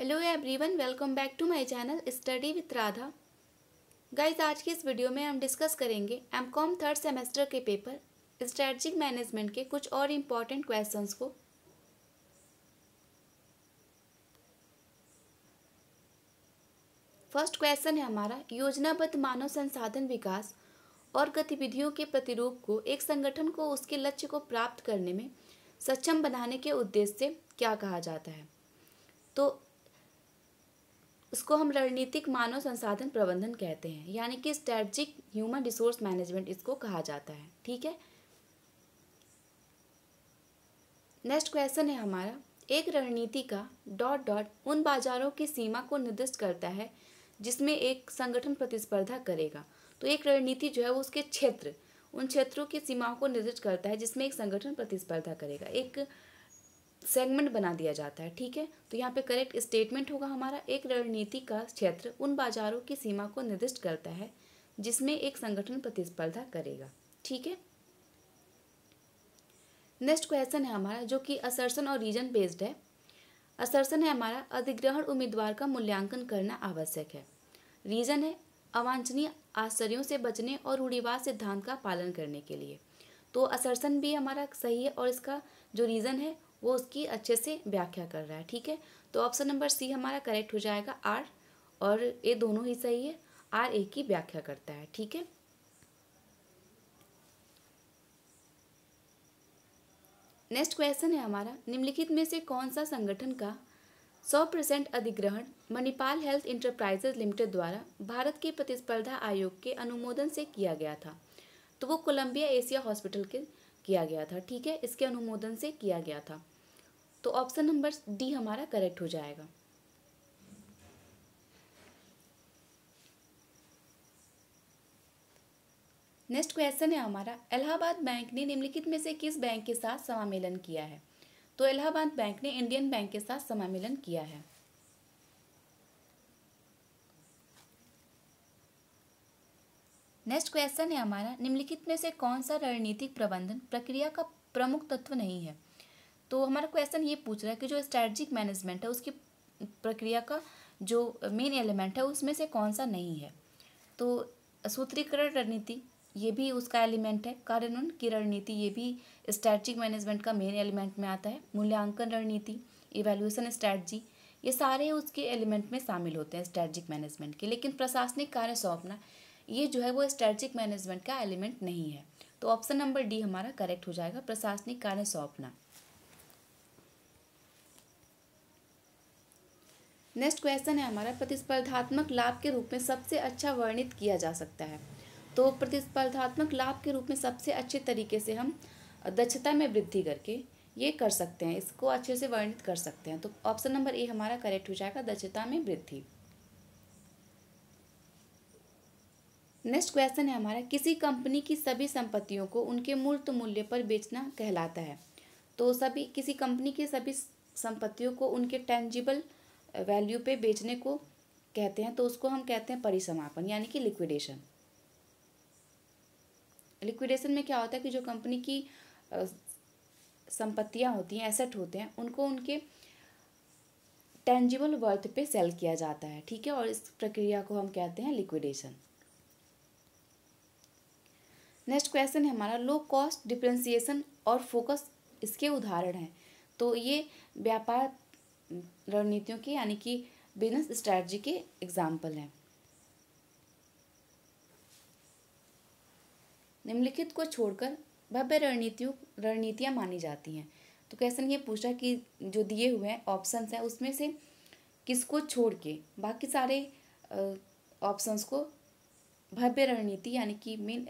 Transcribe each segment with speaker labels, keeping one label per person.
Speaker 1: Hello everyone, welcome back to my channel study with Radha. Guys, आज की इस video में हम डिस्कस करेंगे एमकॉम थर्ड सेमेस्टर के पेपर स्ट्रेटजिक मैनेजमेंट के कुछ और इम्पॉर्टेंट क्वेश्चंस को। फर्स्ट क्वेश्चन है हमारा, योजनाबद्ध मानव संसाधन विकास और गतिविधियों के प्रतिरूप को एक संगठन को उसके लक्ष्य को प्राप्त करने में सक्षम बनाने के उद्देश्य से क्या कहा जाता है। तो इसको हम रणनीतिक मानव संसाधन प्रबंधन कहते हैं, यानी कि स्ट्रेटजिक ह्यूमन रिसोर्स मैनेजमेंट इसको कहा जाता है। ठीक है। नेक्स्ट क्वेश्चन है हमारा, एक रणनीति का डॉट डॉट उन बाजारों की सीमा को निर्दिष्ट करता है जिसमें एक संगठन प्रतिस्पर्धा करेगा। तो एक रणनीति जो है वो उसके क्षेत्र, उन क्षेत्रों की सीमाओं को निर्दिष्ट करता है जिसमें एक संगठन प्रतिस्पर्धा करेगा, एक सेगमेंट बना दिया जाता है। ठीक है। तो यहाँ पे करेक्ट स्टेटमेंट होगा हमारा, एक रणनीति का क्षेत्र उन बाजारों की सीमा को निर्दिष्ट करता है जिसमें एक संगठन प्रतिस्पर्धा करेगा। ठीक है। नेक्स्ट क्वेश्चन है हमारा, जो कि असर्शन और रीजन बेस्ड है। असर्शन है हमारा, अधिग्रहण उम्मीदवार का मूल्यांकन करना आवश्यक है। रीजन है, अवांछनीय आश्चर्यों से बचने और रूढ़िवाद सिद्धांत का पालन करने के लिए। तो असर्शन भी हमारा सही है और इसका जो रीज़न है वो उसकी अच्छे से व्याख्या कर रहा है। ठीक है। तो ऑप्शन नंबर सी हमारा करेक्ट हो जाएगा, आर और ए दोनों ही सही है। आर ए की व्याख्या करता है। ठीक है। नेक्स्ट क्वेश्चन है हमारा, निम्नलिखित में से कौन सा संगठन का 100% अधिग्रहण मणिपाल हेल्थ इंटरप्राइजेज लिमिटेड द्वारा भारत के प्रतिस्पर्धा आयोग के अनुमोदन से किया गया था। तो वो कोलंबिया एशिया हॉस्पिटल के किया गया था। ठीक है। इसके अनुमोदन से किया गया था। तो ऑप्शन नंबर डी हमारा करेक्ट हो जाएगा। नेक्स्ट क्वेश्चन है हमारा, इलाहाबाद बैंक ने निम्नलिखित में से किस बैंक के साथ समामेलन किया है। तो इलाहाबाद बैंक ने इंडियन बैंक के साथ समामेलन किया है। नेक्स्ट क्वेश्चन है हमारा, निम्नलिखित में से कौन सा रणनीतिक प्रबंधन प्रक्रिया का प्रमुख तत्व नहीं है। तो हमारा क्वेश्चन ये पूछ रहा है कि जो स्ट्रेटजिक मैनेजमेंट है उसकी प्रक्रिया का जो मेन एलिमेंट है उसमें से कौन सा नहीं है। तो सूत्रीकरण रणनीति ये भी उसका एलिमेंट है। कार्यान्वयन की रणनीति ये भी स्ट्रेटजिक मैनेजमेंट का मेन एलिमेंट में आता है। मूल्यांकन रणनीति, इवैल्यूएशन स्ट्रेटजी, ये सारे उसके एलिमेंट में शामिल होते हैं स्ट्रेटजिक मैनेजमेंट के। लेकिन प्रशासनिक कार्य सौंपना ये जो है वो स्ट्रेटजिक मैनेजमेंट का एलिमेंट नहीं है। तो ऑप्शन नंबर डी हमारा करेक्ट हो जाएगा, प्रशासनिक कार्य सौंपना। नेक्स्ट क्वेश्चन है हमारा, प्रतिस्पर्धात्मक लाभ के रूप में सबसे अच्छा वर्णित किया जा सकता है। तो प्रतिस्पर्धात्मक लाभ के रूप में सबसे अच्छे तरीके से हम दक्षता में वृद्धि करके ये कर सकते हैं, इसको अच्छे से वर्णित कर सकते हैं। तो ऑप्शन नंबर ए हमारा करेक्ट हो जाएगा, दक्षता में वृद्धि। नेक्स्ट क्वेश्चन है हमारा, किसी कंपनी की सभी संपत्तियों को उनके मूर्त मूल्य पर बेचना कहलाता है। तो किसी कंपनी की सभी संपत्तियों को उनके टेंजिबल वैल्यू पे बेचने को कहते हैं। तो उसको हम कहते हैं परिसमापन, यानी कि लिक्विडेशन। लिक्विडेशन में क्या होता है कि जो कंपनी की संपत्तियां होती हैं, एसेट होते हैं, उनको उनके टेंजिबल वर्थ पे सेल किया जाता है। ठीक है। और इस प्रक्रिया को हम कहते हैं लिक्विडेशन। नेक्स्ट क्वेश्चन है हमारा, लो कॉस्ट डिफरेंशिएशन और फोकस इसके उदाहरण हैं। तो ये व्यापार रणनीतियों के यानी कि बिजनेस स्ट्रैटेजी के एग्जाम्पल हैं। निम्नलिखित को छोड़कर भव्य रणनीतियाँ मानी जाती हैं। तो क्वेश्चन ये पूछ रहा है कि जो दिए हुए हैं ऑप्शंस हैं उसमें से किसको छोड़ के बाकी सारे ऑप्शंस को भव्य रणनीति यानी कि मेन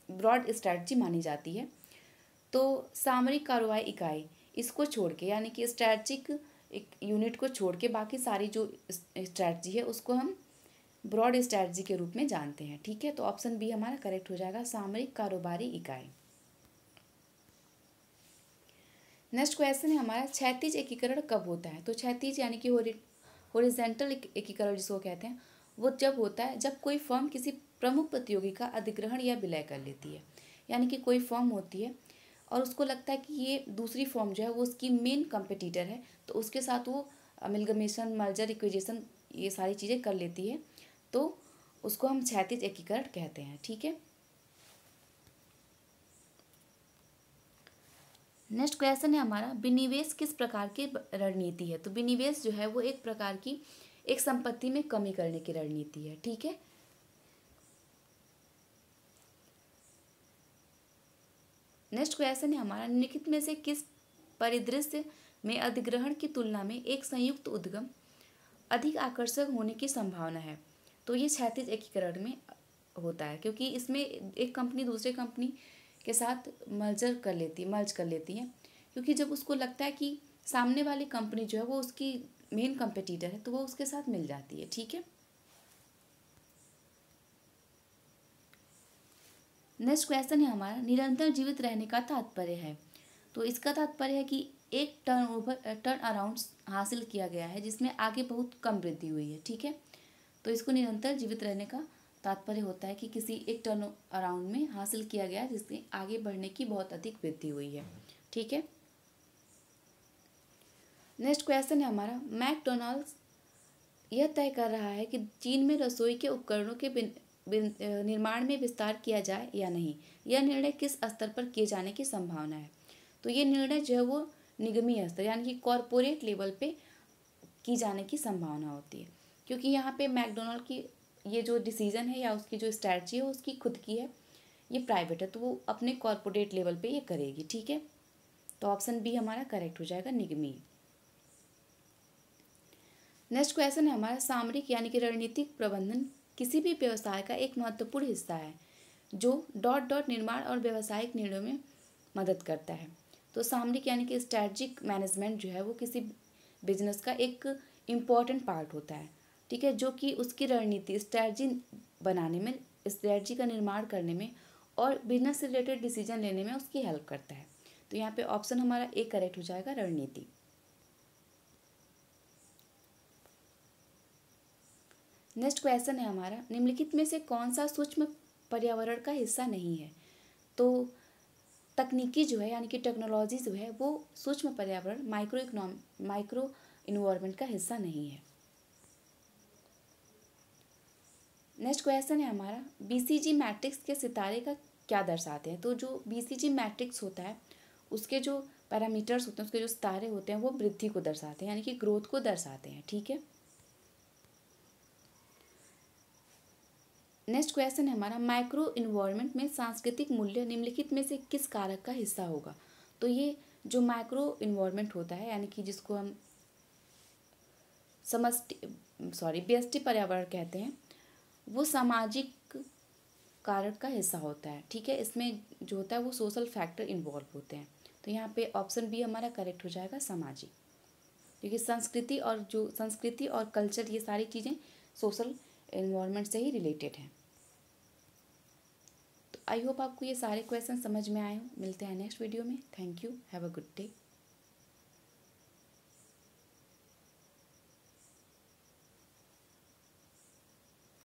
Speaker 1: ब्रॉड स्ट्रैटेजी मानी जाती है। तो सामरिक कार्रवाई इकाई इसको छोड़ के यानी कि स्ट्रैटेजिक एक यूनिट को छोड़ के बाकी सारी जो स्ट्रैटेजी है उसको हम ब्रॉड स्ट्रैटेजी के रूप में जानते हैं। ठीक है। तो ऑप्शन बी हमारा करेक्ट हो जाएगा, सामरिक कारोबारी इकाई। नेक्स्ट क्वेश्चन है हमारा, क्षैतिज एकीकरण कब होता है। तो क्षैतिज यानी कि हॉरिजॉन्टल एकीकरण जिसको कहते हैं वो जब होता है जब कोई फर्म किसी प्रमुख प्रतियोगी का अधिग्रहण या विलय कर लेती है। यानी कि कोई फर्म होती है और उसको लगता है कि ये दूसरी फर्म जो है वो उसकी मेन कंपटीटर है, तो उसके साथ वो अमिलगमेशन, मर्जर, इक्विजेशन, ये सारी चीज़ें कर लेती है, तो उसको हम क्षैतिज एकीकरण कहते हैं। ठीक है। नेक्स्ट क्वेश्चन है हमारा, विनिवेश किस प्रकार की रणनीति है। तो विनिवेश जो है वो एक प्रकार की एक संपत्ति में कमी करने की रणनीति है। ठीक है। नेक्स्ट क्वेश्चन है हमारा, निम्नलिखित में से किस परिदृश्य में अधिग्रहण की तुलना में एक संयुक्त उद्यम अधिक आकर्षक होने की संभावना है। तो ये क्षैतिज एकीकरण में होता है, क्योंकि इसमें एक कंपनी दूसरे कंपनी के साथ मर्ज कर लेती है, क्योंकि जब उसको लगता है कि सामने वाली कंपनी जो है वो उसकी मेन कंपटीटर है, तो वो उसके साथ मिल जाती है। ठीक है। नेक्स्ट क्वेश्चन है हमारा, निरंतर जीवित रहने का तात्पर्य है। तो इसका तात्पर्य है कि एक टर्न अराउंड हासिल किया गया है जिसमें आगे बहुत कम वृद्धि हुई है। ठीक है। तो इसको निरंतर जीवित रहने का तात्पर्य होता है कि किसी एक टर्न अराउंड में हासिल किया गया जिसमें आगे बढ़ने की बहुत अधिक वृद्धि हुई है। ठीक है। नेक्स्ट क्वेश्चन है हमारा, मैकडोनाल्ड्स यह तय कर रहा है कि चीन में रसोई के उपकरणों के निर्माण में विस्तार किया जाए या नहीं। यह निर्णय किस स्तर पर किए जाने की संभावना है। तो ये निर्णय जो है वो निगमीय स्तर यानी कि कॉरपोरेट लेवल पे की जाने की संभावना होती है, क्योंकि यहाँ पे मैकडोनाल्ड की ये जो डिसीजन है या उसकी जो स्ट्रैटेजी है उसकी खुद की है, ये प्राइवेट है, तो वो अपने कॉरपोरेट लेवल पे ये करेगी। ठीक है। तो ऑप्शन बी हमारा करेक्ट हो जाएगा, निगमीय। नेक्स्ट क्वेश्चन है हमारा, सामरिक यानी कि रणनीतिक प्रबंधन किसी भी व्यवसाय का एक महत्वपूर्ण हिस्सा है जो निर्माण और व्यावसायिक निर्णयों में मदद करता है। तो सामरिक यानी कि स्ट्रैटेजिक मैनेजमेंट जो है वो किसी बिजनेस का एक इम्पॉर्टेंट पार्ट होता है। ठीक है। जो कि उसकी रणनीति स्ट्रैटेजी बनाने में, स्ट्रैटेजी का निर्माण करने में और बिजनेस से रिलेटेड डिसीजन लेने में उसकी हेल्प करता है। तो यहाँ पे ऑप्शन हमारा ए करेक्ट हो जाएगा, रणनीति। नेक्स्ट क्वेश्चन है हमारा, निम्नलिखित में से कौन सा सूक्ष्म पर्यावरण का हिस्सा नहीं है। तो तकनीकी जो है यानी कि टेक्नोलॉजी जो है वो सूक्ष्म पर्यावरण माइक्रो इन्वायरमेंट का हिस्सा नहीं है। नेक्स्ट क्वेश्चन है हमारा, बीसीजी मैट्रिक्स के सितारे का क्या दर्शाते हैं। तो जो बीसीजी मैट्रिक्स होता है उसके जो पैरामीटर्स होते हैं, उसके जो सितारे होते हैं वो वृद्धि को दर्शाते हैं यानी कि ग्रोथ को दर्शाते हैं। ठीक है। नेक्स्ट क्वेश्चन है हमारा, माइक्रो इन्वायरमेंट में सांस्कृतिक मूल्य निम्नलिखित में से किस कारक का हिस्सा होगा। तो ये जो माइक्रो इन्वायरमेंट होता है यानी कि जिसको हम व्यष्टि पर्यावरण कहते हैं, वो सामाजिक कारक का हिस्सा होता है। ठीक है। इसमें जो होता है वो सोशल फैक्टर इन्वॉल्व होते हैं। तो यहाँ पे ऑप्शन बी हमारा करेक्ट हो जाएगा, सामाजिक, क्योंकि संस्कृति और कल्चर ये सारी चीज़ें सोशल इन्वायरमेंट से ही रिलेटेड हैं। तो आई होप आपको ये सारे क्वेश्चन समझ में आए हों। मिलते हैं नेक्स्ट वीडियो में। Thank you. Have a good day.